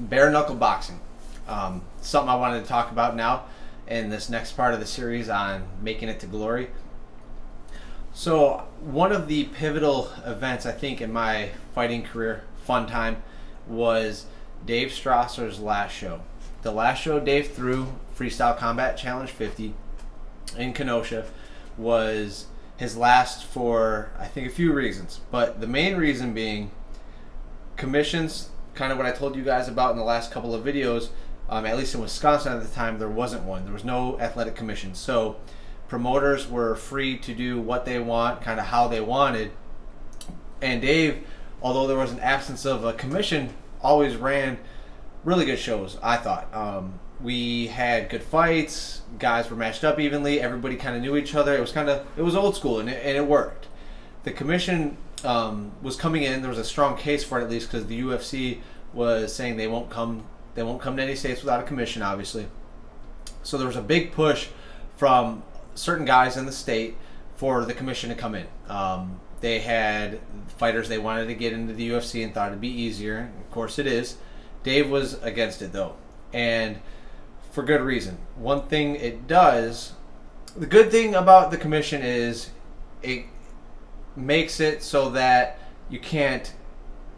bare knuckle boxing. Something I wanted to talk about now in this next part of the series on making it to glory. So one of the pivotal events, I think, in my fighting career, fun time, was Dave Strasser's last show. The last show Dave threw, Freestyle Combat Challenge 50 in Kenosha, was his last for, I think, a few reasons. But the main reason being commissions, kind of what I told you guys about in the last couple of videos. At least in Wisconsin at the time, there wasn't one. There was no athletic commission. So promoters were free to do what they want, kind of how they wanted. And Dave, although there was an absence of a commission, always ran really good shows, I thought. We had good fights. Guys were matched up evenly. Everybody kind of knew each other. It was old school, and it worked. The commission was coming in. There was a strong case for it, at least, because the UFC was saying they won't come to any states without a commission, obviously. So there was a big push from certain guys in the state for the commission to come in. They had fighters they wanted to get into the UFC and thought it'd be easier. Of course it is. Dave was against it, though, and for good reason. One thing it does, the good thing about the commission is it makes it so that you can't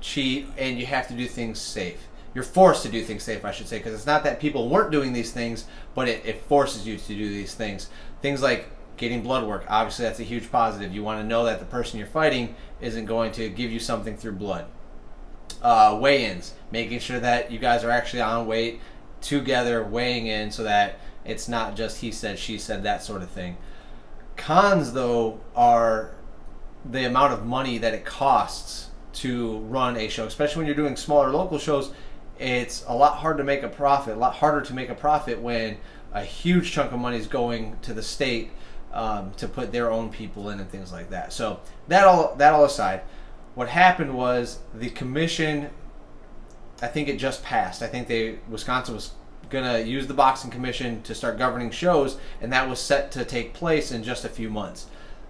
cheat and you have to do things safe. You're forced to do things safe, I should say, because it's not that people weren't doing these things, but it forces you to do these things. Things like getting blood work. Obviously, that's a huge positive. You want to know that the person you're fighting isn't going to give you something through blood. Weigh-ins, making sure that you guys are actually on weight together, weighing in, so that it's not just he said, she said, that sort of thing. Cons, though, are the amount of money that it costs to run a show, especially when you're doing smaller local shows. It's a lot harder to make a profit when a huge chunk of money is going to the state to put their own people in and things like that. So that all aside, what happened was the commission, I think it just passed. I think Wisconsin was going to use the boxing commission to start governing shows, and that was set to take place in just a few months.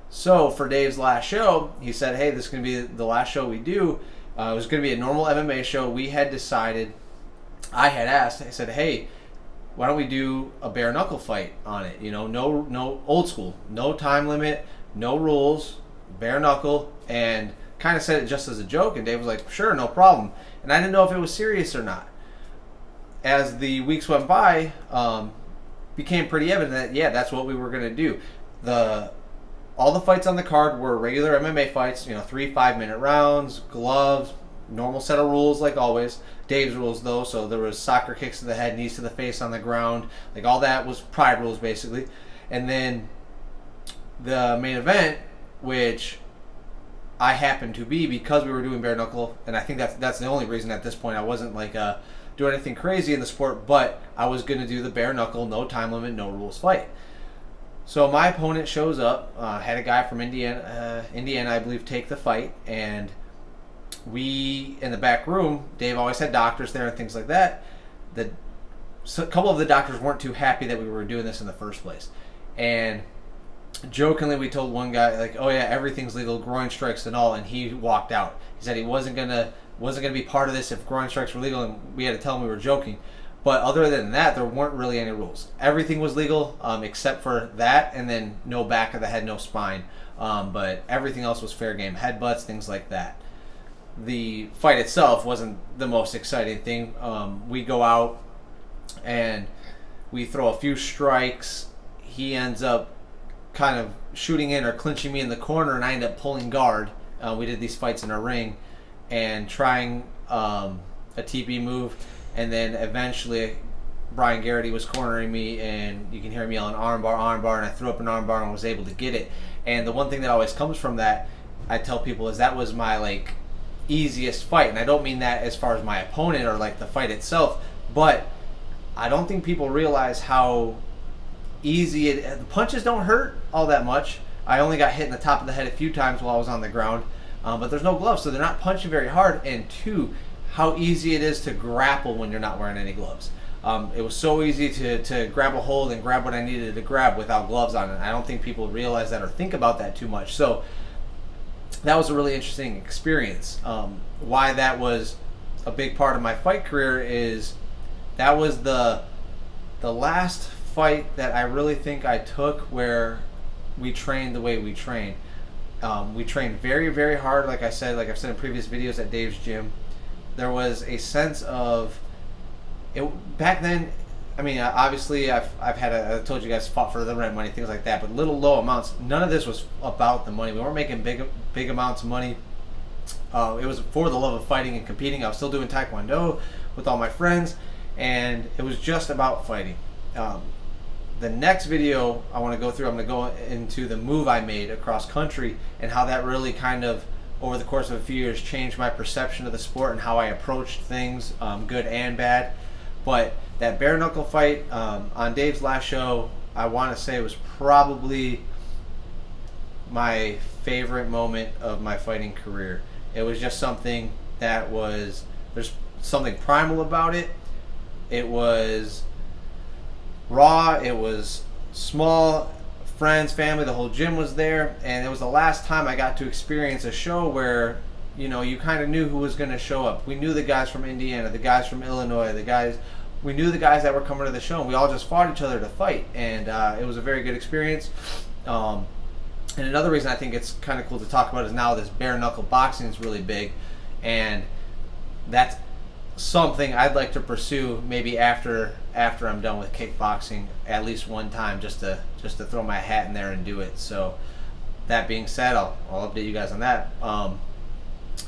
So for Dave's last show, he said, hey, this is going to be the last show we do. It was going to be a normal MMA show. We had decided, I had asked, I said, hey, why don't we do a bare knuckle fight on it? You know, no old school, no time limit, no rules, bare knuckle, and kind of said it just as a joke. And Dave was like, sure, no problem. And I didn't know if it was serious or not. As the weeks went by, became pretty evident that, yeah, that's what we were going to do. All the fights on the card were regular MMA fights, 3 5-minute rounds, gloves, normal set of rules like always. Dave's rules, though, so there was soccer kicks to the head, knees to the face on the ground. Like, all that was Pride rules, basically. And then the main event, which I happened to be, because we were doing bare knuckle, and I think that's the only reason at this point. I wasn't like doing anything crazy in the sport, but I was going to do the bare knuckle, no time limit, no rules fight. So my opponent shows up, had a guy from Indiana, I believe, take the fight, and we, in the back room, Dave always had doctors there and things like that. A couple of the doctors weren't too happy that we were doing this in the first place. And jokingly, we told one guy, like, oh yeah, everything's legal, groin strikes and all, and he walked out. He said he wasn't gonna be part of this if groin strikes were legal, and we had to tell him we were joking. But other than that, there weren't really any rules. Everything was legal except for that, and then no back of the head, no spine. But everything else was fair game. Headbutts, things like that. The fight itself wasn't the most exciting thing. We go out and we throw a few strikes. He ends up kind of shooting in or clinching me in the corner, and I end up pulling guard. We did these fights in a ring and trying a TP move. And then eventually, Brian Garrity was cornering me, and you can hear me yelling armbar, and I threw up an armbar and was able to get it. And the one thing that always comes from that, I tell people, is that was my easiest fight. And I don't mean that as far as my opponent or the fight itself, but I don't think people realize how easy the punches don't hurt all that much. I only got hit in the top of the head a few times while I was on the ground, but there's no gloves, so they're not punching very hard. And two, how easy it is to grapple when you're not wearing any gloves. It was so easy to grab a hold and grab what I needed to grab without gloves on. And I don't think people realize that or think about that too much. So that was a really interesting experience. Why that was a big part of my fight career is that was the last fight that I really think I took where we trained the way we trained. We trained very, very hard, like I've said in previous videos, at Dave's gym. There was a sense of it back then. I mean, obviously, I told you guys, fought for the rent money, things like that, but little low amounts. None of this was about the money. We weren't making big amounts of money. It was for the love of fighting and competing. I was still doing Taekwondo with all my friends, and it was just about fighting. The next video I want to go through, I'm going to go into the move I made across country and how that really kind of, over the course of a few years, changed my perception of the sport and how I approached things, good and bad. But that bare knuckle fight on Dave's last show, I want to say, was probably my favorite moment of my fighting career. It was just something that was, there's something primal about it. It was raw, it was small, friends, family, the whole gym was there, and it was the last time I got to experience a show where, you know, you kind of knew who was going to show up. We knew the guys from Indiana, the guys from Illinois, we knew the guys that were coming to the show, and we all just fought each other to fight, and it was a very good experience. And another reason I think it's kind of cool to talk about is now this bare knuckle boxing is really big, and that's something I'd like to pursue maybe after I'm done with kickboxing at least one time, just to throw my hat in there and do it. So that being said, I'll update you guys on that. I'm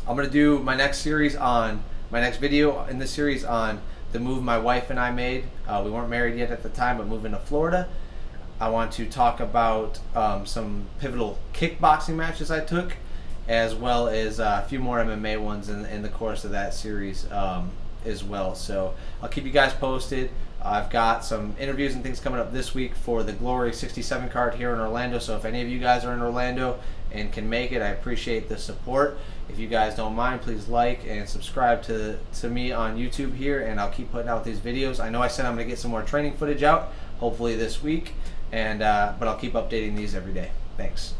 gonna do my next video in this series on the move my wife and I made. We weren't married yet at the time, but moving to Florida. I want to talk about some pivotal kickboxing matches I took, as well as a few more MMA ones in the course of that series as well. So I'll keep you guys posted. I've got some interviews and things coming up this week for the Glory 67 card here in Orlando. So if any of you guys are in Orlando and can make it, I appreciate the support. If you guys don't mind, please like and subscribe to me on YouTube here, and I'll keep putting out these videos. I know I said I'm going to get some more training footage out, hopefully this week, and but I'll keep updating these every day. Thanks.